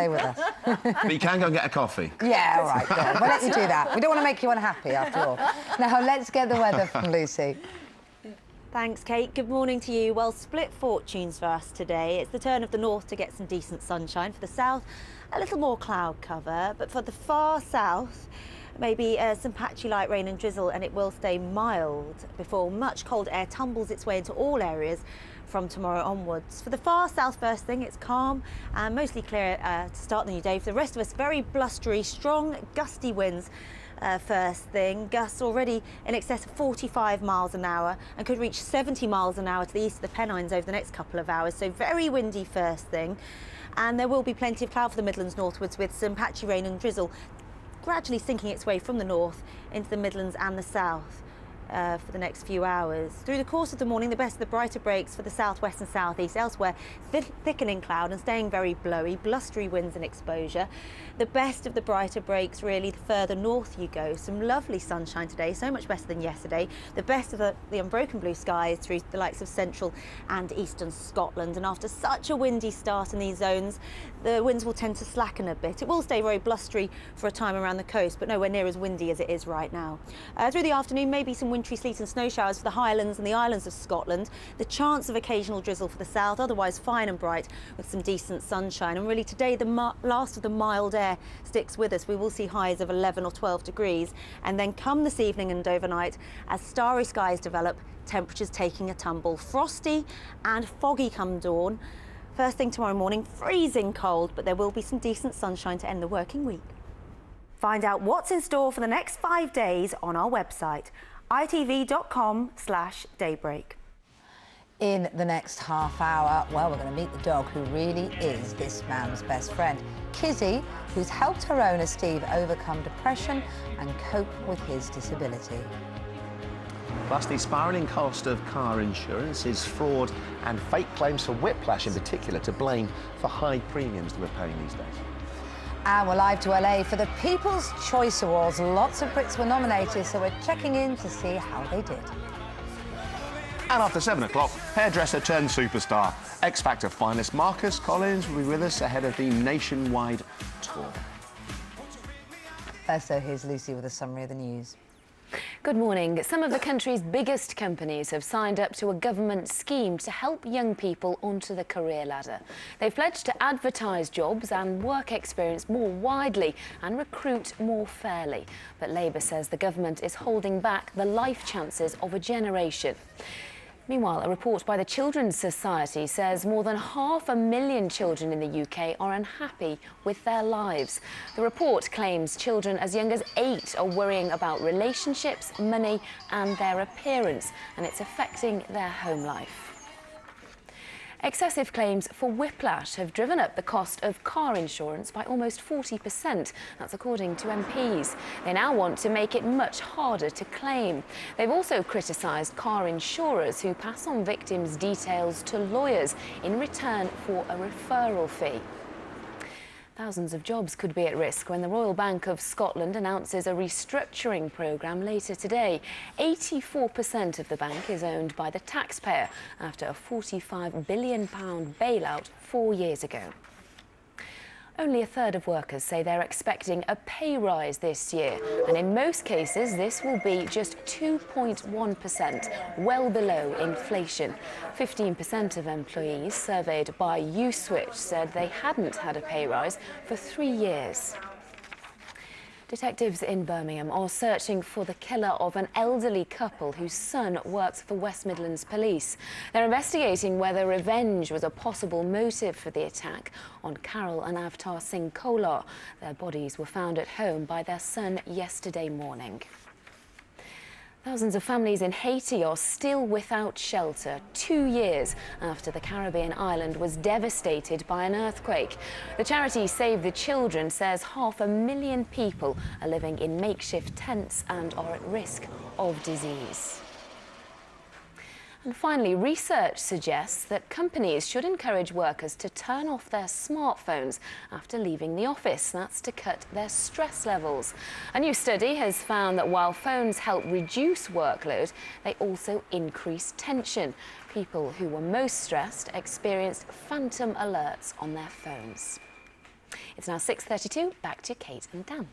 Stay with us. But you can go and get a coffee. Yeah, all right, go on. We'll let you do that. We don't want to make you unhappy, after all. Now, let's get the weather from Lucy. Thanks, Kate. Good morning to you. Well, split fortunes for us today. It's the turn of the north to get some decent sunshine. For the south, a little more cloud cover. But for the far south, maybe some patchy light rain and drizzle, and it will stay mild before much cold air tumbles its way into all areas from tomorrow onwards. For the far south, first thing, it's calm and mostly clear to start the new day. For the rest of us, very blustery, strong, gusty winds. First thing, gusts already in excess of 45 miles an hour and could reach 70 miles an hour to the east of the Pennines over the next couple of hours. So very windy first thing. And there will be plenty of cloud for the Midlands northwards with some patchy rain and drizzle gradually sinking its way from the north into the Midlands and the south. For the next few hours. Through the course of the morning, the best of the brighter breaks for the southwest and southeast. Elsewhere, thickening cloud and staying very blowy, blustery winds and exposure. The best of the brighter breaks, really, the further north you go. Some lovely sunshine today, so much better than yesterday. The best of the unbroken blue skies through the likes of central and eastern Scotland. And after such a windy start in these zones, the winds will tend to slacken a bit. It will stay very blustery for a time around the coast, but nowhere near as windy as it is right now. Through the afternoon, maybe some wintry sleet and snow showers for the Highlands and the islands of Scotland. The chance of occasional drizzle for the south, otherwise fine and bright with some decent sunshine. And really today, the last of the mild air sticks with us. We will see highs of 11 or 12 degrees. And then come this evening and overnight, as starry skies develop, temperatures taking a tumble. Frosty and foggy come dawn. First thing tomorrow morning, freezing cold, but there will be some decent sunshine to end the working week. Find out what's in store for the next 5 days on our website, itv.com/daybreak. In the next half hour, well, we're going to meet the dog who really is this man's best friend, Kizzy, who's helped her owner, Steve, overcome depression and cope with his disability. Plus, the spiralling cost of car insurance is fraud and fake claims for whiplash in particular to blame for high premiums that we're paying these days. And we're live to LA for the People's Choice Awards. Lots of Brits were nominated, so we're checking in to see how they did. And after 7 o'clock, hairdresser turned superstar. X Factor finalist Marcus Collins will be with us ahead of the nationwide tour. So here's Lucy with a summary of the news. Good morning. Some of the country's biggest companies have signed up to a government scheme to help young people onto the career ladder. They've pledged to advertise jobs and work experience more widely and recruit more fairly. But Labour says the government is holding back the life chances of a generation. Meanwhile, a report by the Children's Society says more than 500,000 children in the UK are unhappy with their lives. The report claims children as young as 8 are worrying about relationships, money and their appearance, and it's affecting their home life. Excessive claims for whiplash have driven up the cost of car insurance by almost 40%. That's according to MPs. They now want to make it much harder to claim. They've also criticised car insurers who pass on victims' details to lawyers in return for a referral fee. Thousands of jobs could be at risk when the Royal Bank of Scotland announces a restructuring programme later today. 84% of the bank is owned by the taxpayer after a £45 billion bailout 4 years ago. Only a third of workers say they're expecting a pay rise this year, and in most cases this will be just 2.1%, well below inflation. 15% of employees surveyed by YouSwitch said they hadn't had a pay rise for 3 years. Detectives in Birmingham are searching for the killer of an elderly couple whose son works for West Midlands Police. They're investigating whether revenge was a possible motive for the attack on Carol and Avtar Singh Kolar. Their bodies were found at home by their son yesterday morning. Thousands of families in Haiti are still without shelter 2 years after the Caribbean island was devastated by an earthquake. The charity Save the Children says 500,000 people are living in makeshift tents and are at risk of disease. And finally, research suggests that companies should encourage workers to turn off their smartphones after leaving the office. That's to cut their stress levels. A new study has found that while phones help reduce workload, they also increase tension. People who were most stressed experienced phantom alerts on their phones. It's now 6:32. Back to Kate and Dan.